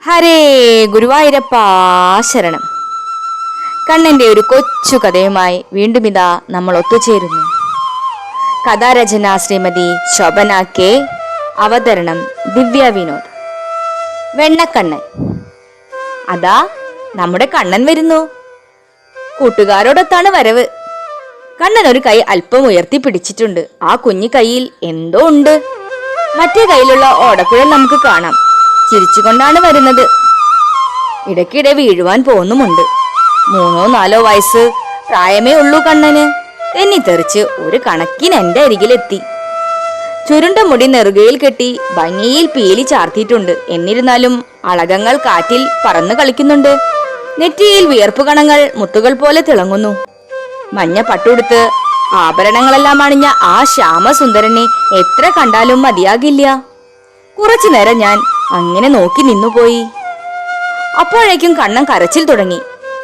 ഹരേ ഗുരുവായൂരപ്പാ ശരണം. കണ്ണന്റെ ഒരു കൊച്ചു കഥയുമായി വീണ്ടും ഇതാ നമ്മൾ ഒത്തുചേരുന്നു. കഥാരചന ശ്രീമതി ശോഭന കെ, അവതരണം ദിവ്യ വിനോദ്. വെണ്ണക്കണ്ണൻ. അതാ നമ്മുടെ കണ്ണൻ വരുന്നു. കൂട്ടുകാരോടൊത്താണ് വരവ്. കണ്ണൻ ഒരു കൈ അല്പം ഉയർത്തി പിടിച്ചിട്ടുണ്ട്. ആ കുഞ്ഞു കൈയിൽ എന്തോ ഉണ്ട്. മറ്റേ കൈയിലുള്ള ഓടക്കുഴൽ നമുക്ക് കാണാം. ചിരിച്ചുകൊണ്ടാണ് വരുന്നത്. ഇടയ്ക്കിടെ വീഴുവാൻ പോകുന്നുമുണ്ട്. 3-4 വയസ്സ് പ്രായമേ ഉള്ളൂ കണ്ണന്. തെന്നിത്തെറിച്ച് ഒരു കണക്കിന് എന്റെ അരികിലെത്തി. ചുരുണ്ട മുടി നെറുകയിൽ കെട്ടി ഭംഗിയിൽ പീലി ചാർത്തിയിട്ടുണ്ട്. എന്നിരുന്നാലും അളകങ്ങൾ കാറ്റിൽ പറന്നു കളിക്കുന്നുണ്ട്. നെറ്റിയിൽ വിയർപ്പ് കണങ്ങൾ മുത്തുകൾ പോലെ തിളങ്ങുന്നു. മഞ്ഞ പട്ടുടുത്ത് ആഭരണങ്ങളെല്ലാം അണിഞ്ഞ ആ ശ്യാമസുന്ദരനെ എത്ര കണ്ടാലും മതിയാകില്ല. കുറച്ചു നേരം ഞാൻ അങ്ങനെ നോക്കി നിന്നുപോയി. അപ്പോഴേക്കും കണ്ണൻ കരച്ചിൽ തുടങ്ങി.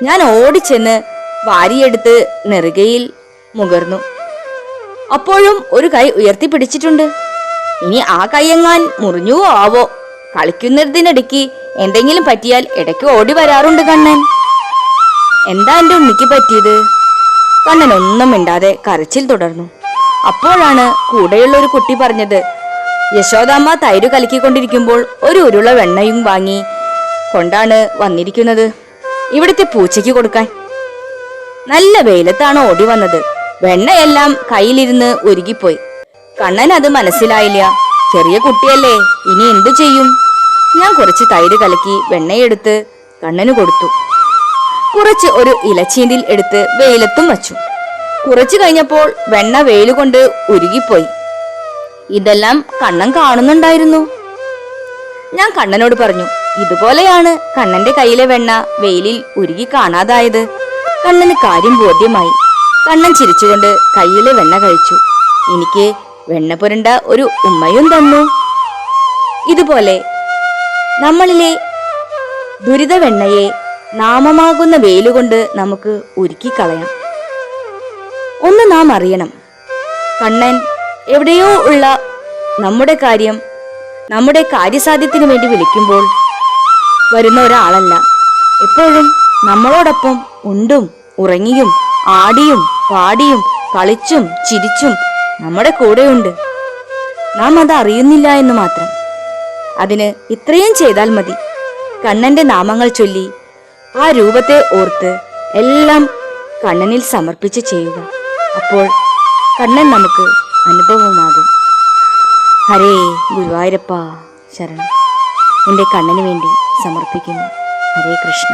ഞാൻ ഓടിച്ചെന്ന് വാരിയെടുത്ത് നെറുകയിൽ മുകർന്നു. അപ്പോഴും ഒരു കൈ ഉയർത്തി പിടിച്ചിട്ടുണ്ട്. ഇനി ആ കൈയെങ്ങാൻ മുറിഞ്ഞുവോ ആവോ. കളിക്കുന്നതിനിടയ്ക്ക് എന്തെങ്കിലും പറ്റിയാൽ ഇടയ്ക്ക് ഓടി വരാറുണ്ട് കണ്ണൻ. എന്താ എന്റെ ഉണ്ണിക്ക് പറ്റിയത്? കണ്ണൻ ഒന്നും മിണ്ടാതെ കരച്ചിൽ തുടർന്നു. അപ്പോഴാണ് കൂടെയുള്ള ഒരു കുട്ടി പറഞ്ഞത്, യശോദാമ്മ തൈര് കലക്കിക്കൊണ്ടിരിക്കുമ്പോൾ ഒരു ഉരുള വെണ്ണയും വാങ്ങി കൊണ്ടാണ് വന്നിരിക്കുന്നത് ഇവിടുത്തെ പൂച്ചയ്ക്ക് കൊടുക്കാൻ. നല്ല വെയിലത്താണ് ഓടി വന്നത്. വെണ്ണയെല്ലാം കയ്യിലിരുന്ന് ഉരുകിപ്പോയി. കണ്ണൻ അത് മനസ്സിലായില്ല. ചെറിയ കുട്ടിയല്ലേ, ഇനി എന്തു ചെയ്യും? ഞാൻ കുറച്ച് തൈര് കലക്കി വെണ്ണയെടുത്ത് കണ്ണന് കൊടുത്തു. കുറച്ച് ഒരു ഇലച്ചീന്തിൽ എടുത്ത് വെയിലത്തും വച്ചു. കുറച്ചു കഴിഞ്ഞപ്പോൾ വെണ്ണ വെയിലുകൊണ്ട് ഉരുകിപ്പോയി. ഇതെല്ലാം കണ്ണൻ കാണുന്നുണ്ടായിരുന്നു. ഞാൻ കണ്ണനോട് പറഞ്ഞു, ഇതുപോലെയാണ് കണ്ണന്റെ കയ്യിലെ വെണ്ണ വെയിലിൽ ഉരുകി കാണാതായത്. കണ്ണന് കാര്യം ബോധ്യമായി. കണ്ണൻ ചിരിച്ചുകൊണ്ട് കയ്യിലെ വെണ്ണ കഴിച്ചു. എനിക്ക് വെണ്ണ പുരണ്ട ഒരു ഉമ്മയും തന്നു. ഇതുപോലെ നമ്മളിലെ ദുരിത വെണ്ണയെ നാമമാകുന്ന വെയിലുകൊണ്ട് നമുക്ക് ഉരുക്കിക്കളയാം. ഒന്ന് നാം അറിയണം, കണ്ണൻ എവിടെയോ ഉള്ള നമ്മുടെ കാര്യസാധ്യത്തിന് വേണ്ടി വിളിക്കുമ്പോൾ വരുന്ന ഒരാളല്ല. എപ്പോഴും നമ്മളോടൊപ്പം ഉണ്ടും ഉറങ്ങിയും ആടിയും പാടിയും കളിച്ചും ചിരിച്ചും നമ്മുടെ കൂടെയുണ്ട്. നാം അത് അറിയുന്നില്ല എന്ന് മാത്രം. അതിന് ഇത്രയും ചെയ്താൽ മതി. കണ്ണന്റെ നാമങ്ങൾ ചൊല്ലി ആ രൂപത്തെ ഓർത്ത് എല്ലാം കണ്ണനിൽ സമർപ്പിച്ച് ചെയ്യുക. അപ്പോൾ കണ്ണൻ നമുക്ക് അനുഭവമാകും. ഹരേ ഗുരുവായൂരപ്പാ ശരണം. എൻ്റെ കണ്ണന് വേണ്ടി സമർപ്പിക്കുന്നു. ഹരേ കൃഷ്ണ.